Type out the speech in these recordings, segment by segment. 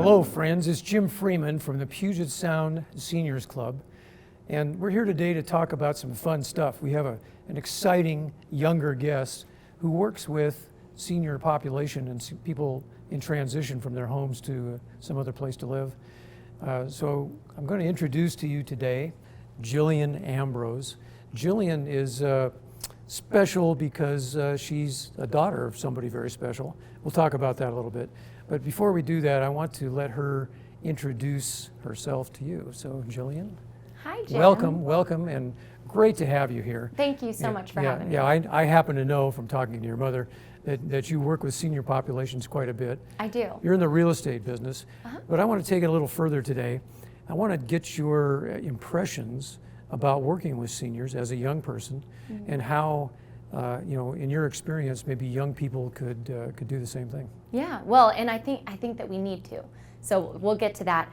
Hello friends, it's Jim Freeman from the Puget Sound Seniors Club, and we're here today to talk about some fun stuff. We have an exciting younger guest who works with senior population and people in transition from their homes to some other place to live. So I'm going to introduce to you today Jillian Ambrose. Jillian is special because she's a daughter of somebody very special. We'll talk about that a little bit. But before we do that, I want to let her introduce herself to you. So Jillian. Hi, Jim. Welcome, and great to have you here. Thank you so much for having me. Yeah, I happen to know from talking to your mother that you work with senior populations quite a bit. I do. You're in the real estate business, but I want to take it a little further today. I want to get your impressions about working with seniors as a young person, and how, in your experience, maybe young people could do the same thing. Yeah, well, and I think that we need to. So we'll get to that.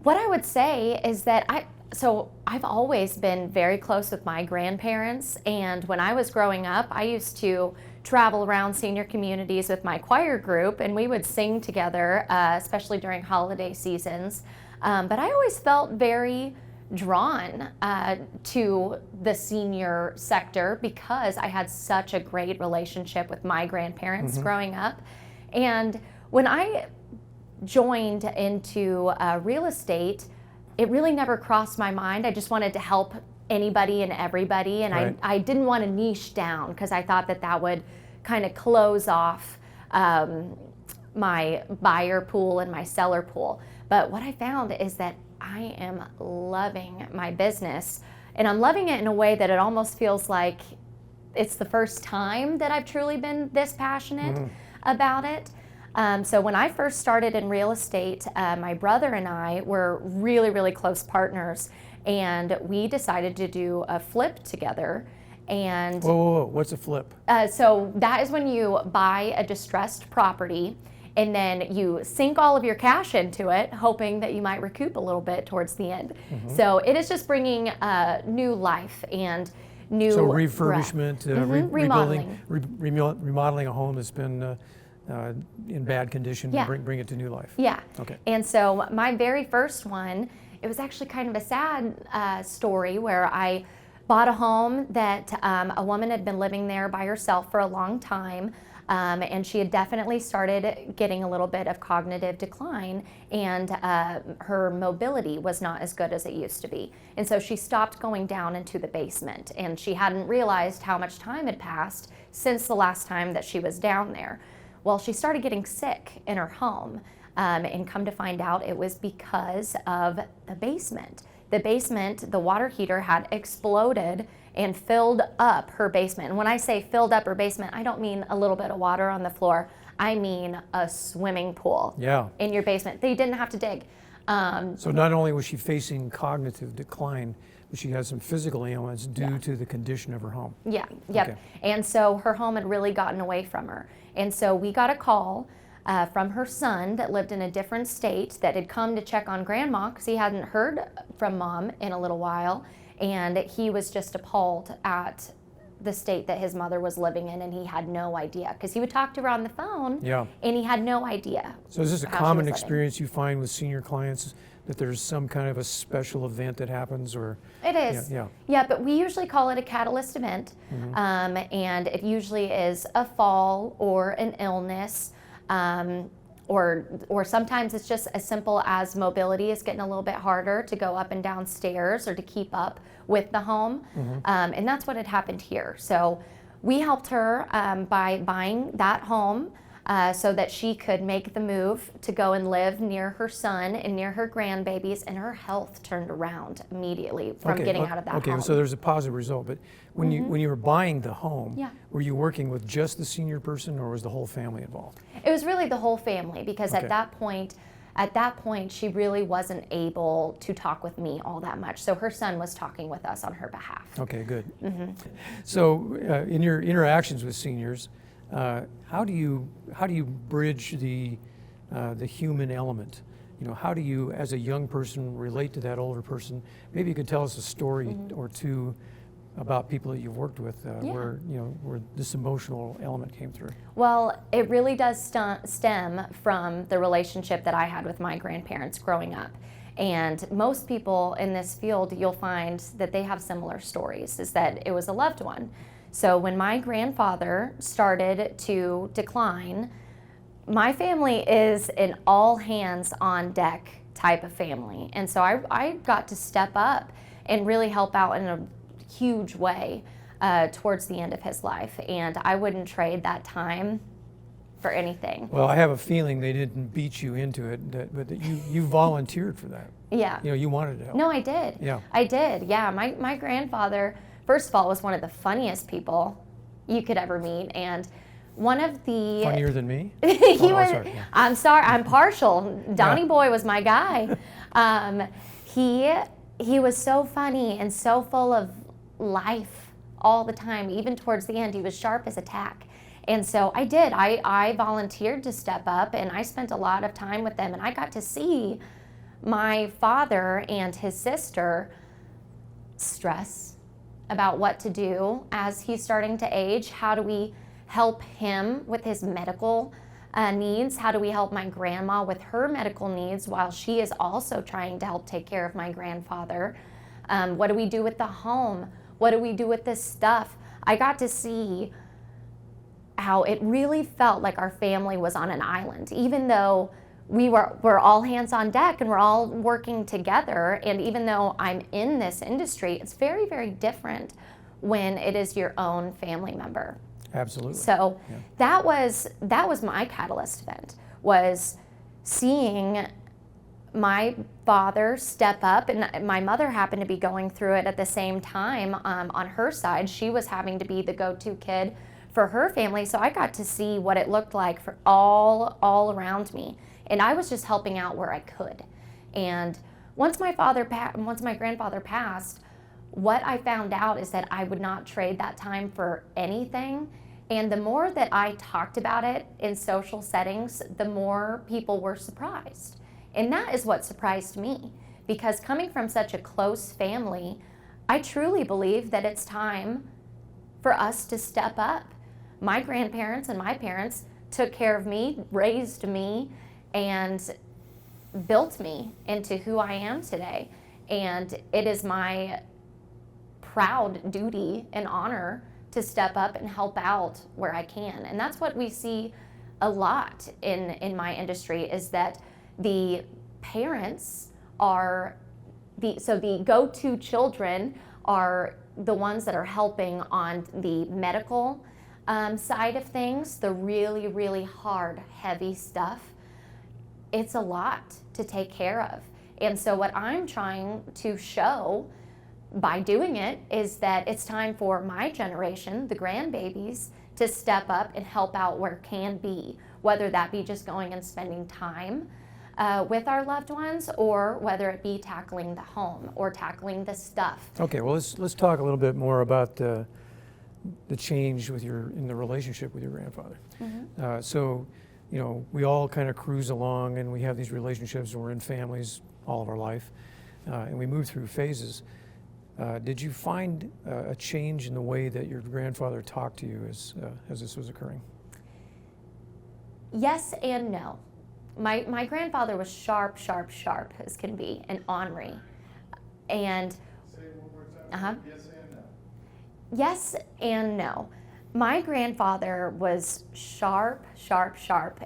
What I would say is that I've always been very close with my grandparents, and when I was growing up, I used to travel around senior communities with my choir group, and we would sing together, especially during holiday seasons. But I always felt very drawn to the senior sector because I had such a great relationship with my grandparents growing up. And when I joined into real estate, it really never crossed my mind. I just wanted to help anybody and everybody, and right. I didn't want to niche down because I thought that would kind of close off my buyer pool and my seller pool. But what I found is that I am loving my business, and I'm loving it in a way that it almost feels like it's the first time that I've truly been this passionate about it. So when I first started in real estate, my brother and I were really, really close partners, and we decided to do a flip together. And Whoa, what's a flip? So that is when you buy a distressed property, and then you sink all of your cash into it, hoping that you might recoup a little bit towards the end. So it is just bringing new life and new refurbishment, remodeling. remodeling a home that's been in bad condition, and bring it to new life. Yeah. Okay. And so my very first one, it was actually kind of a sad story where I bought a home that a woman had been living there by herself for a long time. And she had definitely started getting a little bit of cognitive decline, and her mobility was not as good as it used to be. And so she stopped going down into the basement, and she hadn't realized how much time had passed since the last time that she was down there. Well, she started getting sick in her home, and come to find out it was because of the basement. The basement, the water heater had exploded and filled up her basement. And when I say filled up her basement, I don't mean a little bit of water on the floor. I mean a swimming pool in your basement. They didn't have to dig. So not only was she facing cognitive decline, but she had some physical ailments due to the condition of her home. Yeah, yep. Okay. And so her home had really gotten away from her. And so we got a call from her son that lived in a different state that had come to check on grandma because he hadn't heard from mom in a little while. And he was just appalled at the state that his mother was living in, and he had no idea because he would talk to her on the phone, and he had no idea. So is this a common experience you find with senior clients, that there's some kind of a special event that happens? Or it is. Yeah, but we usually call it a catalyst event, and it usually is a fall or an illness. Or sometimes it's just as simple as mobility is getting a little bit harder to go up and down stairs or to keep up with the home. And that's what had happened here. So we helped her by buying that home so that she could make the move to go and live near her son and near her grandbabies, and her health turned around immediately from getting out of that home. Okay, so there's a positive result, but when you were buying the home, were you working with just the senior person, or was the whole family involved? It was really the whole family, because at that point, she really wasn't able to talk with me all that much. So her son was talking with us on her behalf. Okay, good. So in your interactions with seniors, how do you bridge the human element? How do you, as a young person, relate to that older person? Maybe you could tell us a story or two about people that you've worked with Yeah. where this emotional element came through. Well, it really does stem from the relationship that I had with my grandparents growing up. And most people in this field, you'll find that they have similar stories, is that it was a loved one. So when my grandfather started to decline, my family is an all hands on deck type of family. And so I got to step up and really help out in a huge way towards the end of his life. And I wouldn't trade that time for anything. Well, I have a feeling they didn't beat you into it, but that you volunteered for that. Yeah. You wanted to help. No, I did. Yeah. I did. Yeah. My grandfather, first of all, was one of the funniest people you could ever meet. And one of the Funnier than me? he Oh, was. sorry, yeah. I'm sorry. I'm partial. Donnie Yeah. Boy was my guy. He was so funny and so full of life all the time. Even towards the end, he was sharp as a tack. And so I did. I volunteered to step up, and I spent a lot of time with them. And I got to see my father and his sister stress about what to do as he's starting to age. How do we help him with his medical needs? How do we help my grandma with her medical needs while she is also trying to help take care of my grandfather? What do we do with the home? What do we do with this stuff? I got to see how it really felt like our family was on an island, even though we're all hands on deck and we're all working together. And even though I'm in this industry, it's very, very different when it is your own family member. Absolutely. So Yeah. that was my catalyst event, was seeing my father step up, and my mother happened to be going through it at the same time. On her side, she was having to be the go-to kid for her family, so I got to see what it looked like for all around me, and I was just helping out where I could. And once my grandfather passed, what I found out is that I would not trade that time for anything. And the more that I talked about it in social settings, the more people were surprised. And that is what surprised me, because coming from such a close family, I truly believe that it's time for us to step up. My grandparents and my parents took care of me, raised me, and built me into who I am today. And it is my proud duty and honor to step up and help out where I can. And that's what we see a lot in my industry, is that the parents are the go-to children are the ones that are helping on the medical side of things, the really, really hard, heavy stuff. It's a lot to take care of. And so what I'm trying to show by doing it is that it's time for my generation, the grandbabies, to step up and help out where can be, whether that be just going and spending time with our loved ones, or whether it be tackling the home or tackling the stuff. Okay, well, let's talk a little bit more about the change in the relationship with your grandfather. Mm-hmm. So, we all kind of cruise along, and we have these relationships, and we're in families all of our life, and we move through phases. Did you find a change in the way that your grandfather talked to you as this was occurring? Yes and no. My grandfather was sharp as can be, and ornery. And Say it one more time. Yes and no. yes and no. My grandfather was sharp,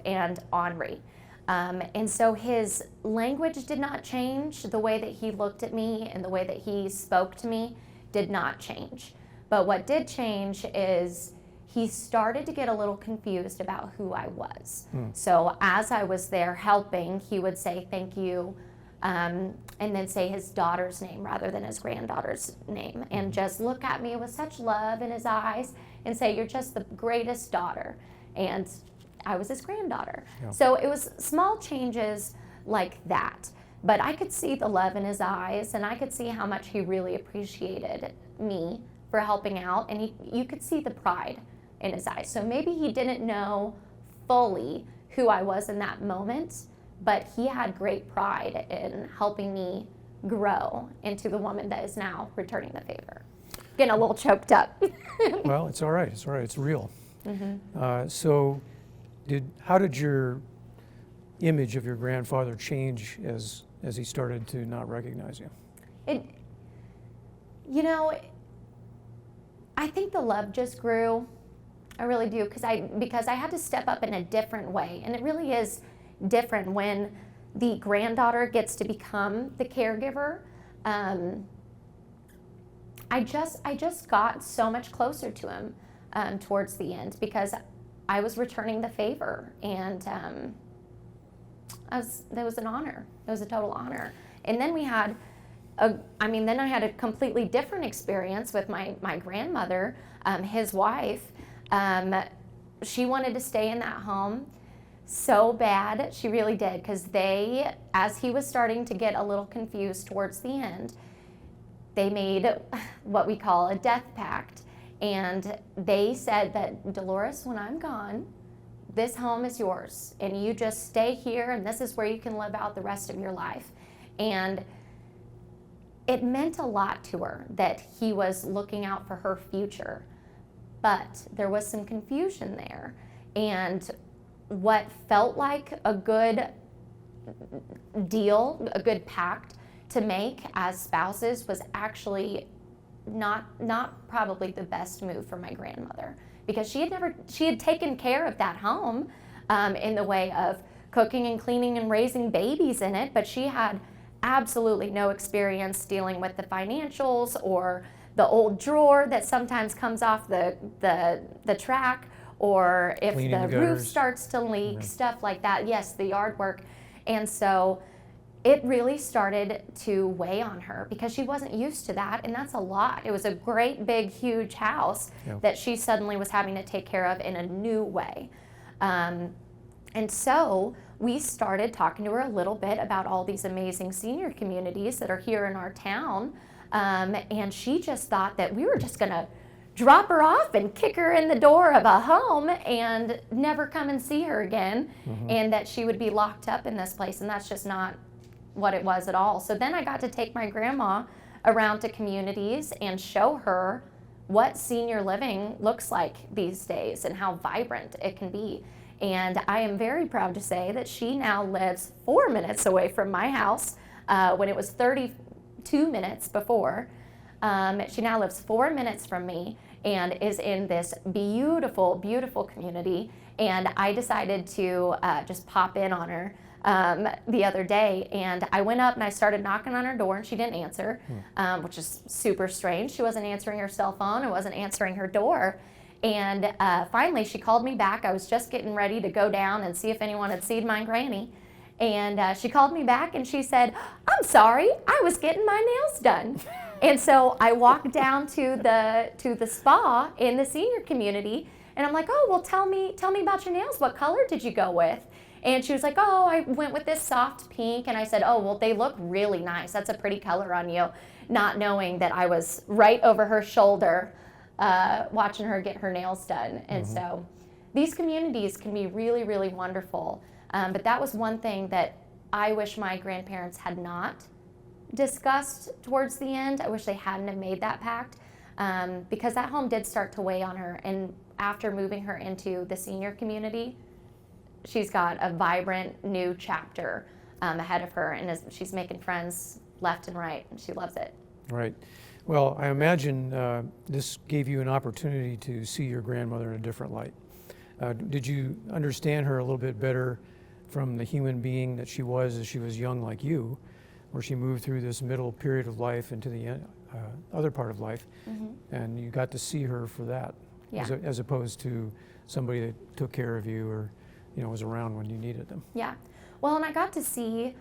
and ornery. And so his language did not change. The way that he looked at me and the way that he spoke to me did not change. But what did change is he started to get a little confused about who I was. So as I was there helping, he would say thank you, and then say his daughter's name rather than his granddaughter's name, and just look at me with such love in his eyes and say, "You're just the greatest daughter." And I was his granddaughter. Yeah. So it was small changes like that. But I could see the love in his eyes, and I could see how much he really appreciated me for helping out, and you could see the pride in his eyes. So maybe he didn't know fully who I was in that moment, but he had great pride in helping me grow into the woman that is now returning the favor. getting a little choked up. Well, it's all right. It's all right. It's real. So, how did your image of your grandfather change as he started to not recognize you? It, you know, I think the love just grew. I really do, because I had to step up in a different way, and it really is different when the granddaughter gets to become the caregiver. I just got so much closer to him towards the end, because I was returning the favor, and that was an honor. It was a total honor. And then we had then I had a completely different experience with my grandmother, his wife. She wanted to stay in that home so bad, she really did, because as he was starting to get a little confused towards the end, they made what we call a death pact. And they said that, Dolores, when I'm gone, this home is yours, and you just stay here, and this is where you can live out the rest of your life. And it meant a lot to her that he was looking out for her future, but there was some confusion there. And what felt like a good deal, a good pact to make as spouses, was actually not probably the best move for my grandmother, because she had taken care of that home in the way of cooking and cleaning and raising babies in it, but she had absolutely no experience dealing with the financials or the old drawer that sometimes comes off the track, or if Cleaning the the roof gutters. starts to leak, stuff like that. Yes, the yard work. And so it really started to weigh on her, because she wasn't used to that, and that's a lot. It was a great, big, huge house that she suddenly was having to take care of in a new way. And so we started talking to her a little bit about all these amazing senior communities that are here in our town, and she just thought that we were just going to drop her off and kick her in the door of a home and never come and see her again, and that she would be locked up in this place, and that's just not what it was at all. So then I got to take my grandma around to communities and show her what senior living looks like these days and how vibrant it can be. And I am very proud to say that she now lives 4 minutes away from my house, when it was 32 minutes before. She now lives 4 minutes from me and is in this beautiful, beautiful community. And I decided to just pop in on her the other day, and I went up and I started knocking on her door, and she didn't answer, which is super strange. She wasn't answering her cell phone and wasn't answering her door. And finally she called me back. I was just getting ready to go down and see if anyone had seen my granny. And she called me back and she said, "I'm sorry, I was getting my nails done." And so I walked down to the spa in the senior community, and I'm like, "Oh, well, tell me about your nails. What color did you go with?" And she was like, "Oh, I went with this soft pink." And I said, "Oh, well, they look really nice. That's a pretty color on you," not knowing that I was right over her shoulder watching her get her nails done. And so these communities can be really, really wonderful. But that was one thing that I wish my grandparents had not discussed towards the end. I wish they hadn't have made that pact, because that home did start to weigh on her. And after moving her into the senior community, she's got a vibrant new chapter ahead of her, and she's making friends left and right, and she loves it. Right. Well, I imagine this gave you an opportunity to see your grandmother in a different light. Did you understand her a little bit better from the human being that she was as she was young like you, where she moved through this middle period of life into the other part of life, and you got to see her for that, as opposed to somebody that took care of you or was around when you needed them. Yeah. Well, and I got to see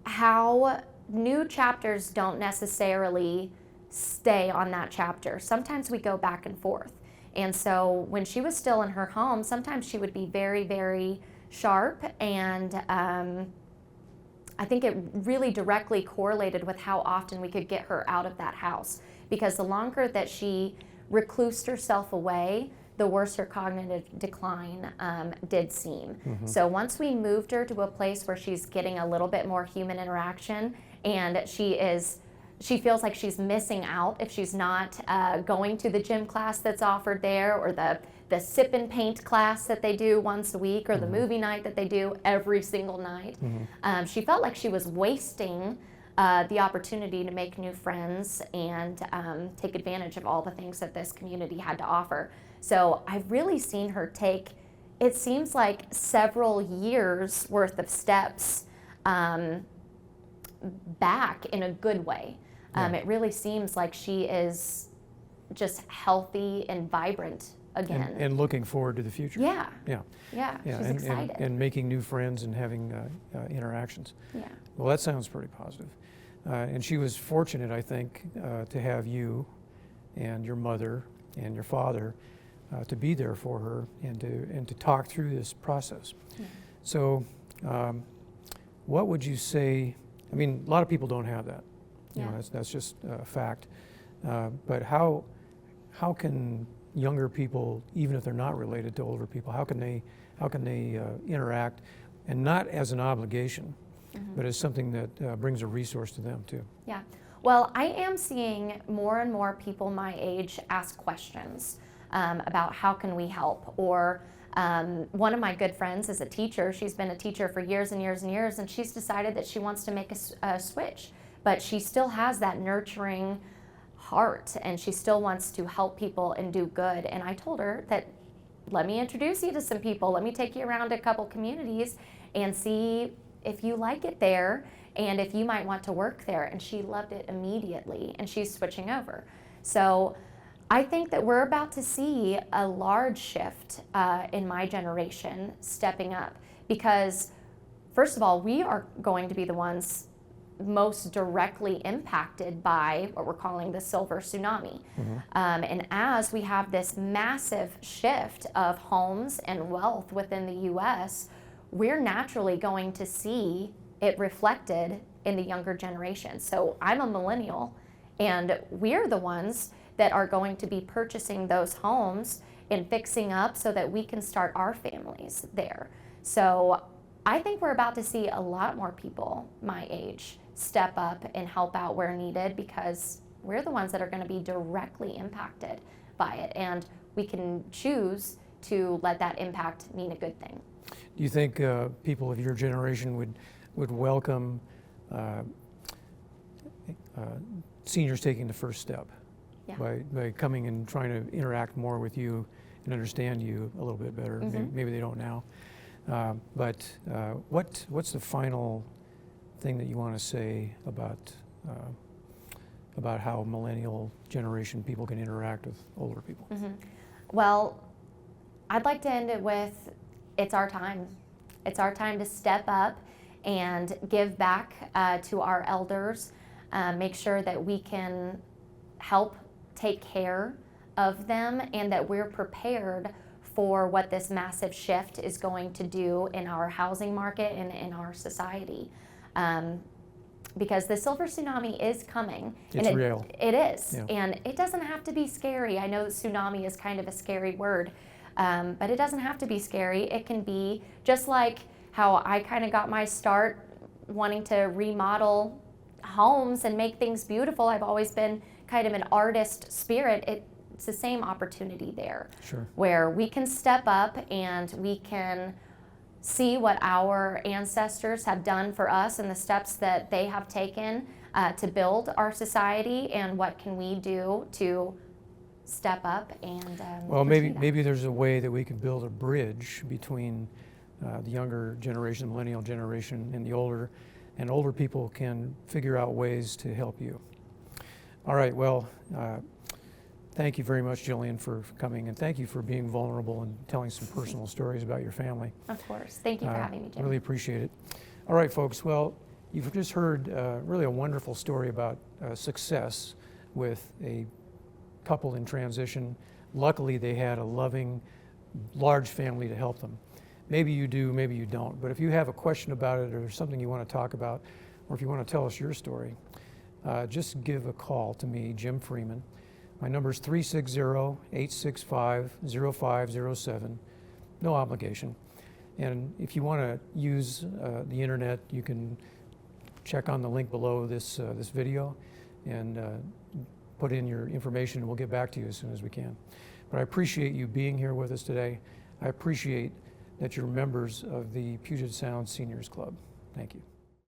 how new chapters don't necessarily stay on that chapter. Sometimes we go back and forth. And so when she was still in her home, sometimes she would be very, very sharp, and I think it really directly correlated with how often we could get her out of that house, because the longer that she reclused herself away, the worse her cognitive decline did seem. So once we moved her to a place where she's getting a little bit more human interaction, and she is she feels like she's missing out if she's not going to the gym class that's offered there, or the sip and paint class that they do once a week, or the movie night that they do every single night. She felt like she was wasting the opportunity to make new friends and take advantage of all the things that this community had to offer. So I've really seen her take, it seems like, several years worth of steps back in a good way. It really seems like she is just healthy and vibrant again. And looking forward to the future. Yeah. Yeah. Yeah, she's and, excited. and making new friends and having interactions. Yeah. Well, that sounds pretty positive. And she was fortunate, I think, to have you and your mother and your father to be there for her and to talk through this process. Yeah. So, what would you say? I mean, a lot of people don't have that. You know, Yeah. that's just a fact. But how can younger people, even if they're not related to older people, how can they interact, and not as an obligation, but as something that brings a resource to them too? Yeah. Well, I am seeing more and more people my age ask questions about how can we help, or one of my good friends is a teacher. She's been a teacher for years and years and years, and she's decided that she wants to make a switch, but she still has that nurturing heart, and she still wants to help people and do good. And I told her that, let me introduce you to some people. Let me take you around a couple communities and see if you like it there and if you might want to work there. And she loved it immediately, and she's switching over. So I think that we're about to see a large shift in my generation stepping up, because first of all, we are going to be the ones most directly impacted by what we're calling the silver tsunami. And as we have this massive shift of homes and wealth within the US, we're naturally going to see it reflected in the younger generation. So I'm a millennial, and we're the ones that are going to be purchasing those homes and fixing up so that we can start our families there. So I think we're about to see a lot more people my age step up and help out where needed, because we're the ones that are going to be directly impacted by it, and we can choose to let that impact mean a good thing. Do you think people of your generation would welcome seniors taking the first step? Yeah. By coming and trying to interact more with you and understand you a little bit better? Maybe they don't now. But what's the final thing that you want to say about how millennial generation people can interact with older people? Well, I'd like to end it with, it's our time. It's our time to step up and give back to our elders, make sure that we can help take care of them, and that we're prepared for what this massive shift is going to do in our housing market and in our society. Because the silver tsunami is coming. It's real. It is. Yeah. And it doesn't have to be scary. I know tsunami is kind of a scary word, but it doesn't have to be scary. It can be just like how I kind of got my start wanting to remodel homes and make things beautiful. I've always been kind of an artist spirit. It's the same opportunity there. Sure. Where we can step up and we can see what our ancestors have done for us and the steps that they have taken to build our society, and what can we do to step up and Well, pursue that. maybe there's a way that we could build a bridge between the younger generation, the millennial generation, and the older, and older people can figure out ways to help you. All right, well, thank you very much, Jillian, for coming, and thank you for being vulnerable and telling some personal stories about your family. Of course. Thank you for having me, Jim. Really appreciate it. All right, folks, well, you've just heard really a wonderful story about success with a couple in transition. Luckily, they had a loving, large family to help them. Maybe you do, maybe you don't, but if you have a question about it, or there's something you want to talk about, or if you want to tell us your story, just give a call to me, Jim Freeman. My number is 360-865-0507. No obligation. And if you want to use the internet, you can check on the link below this video, and put in your information, and we'll get back to you as soon as we can. But I appreciate you being here with us today. I appreciate that you're members of the Puget Sound Seniors Club. Thank you.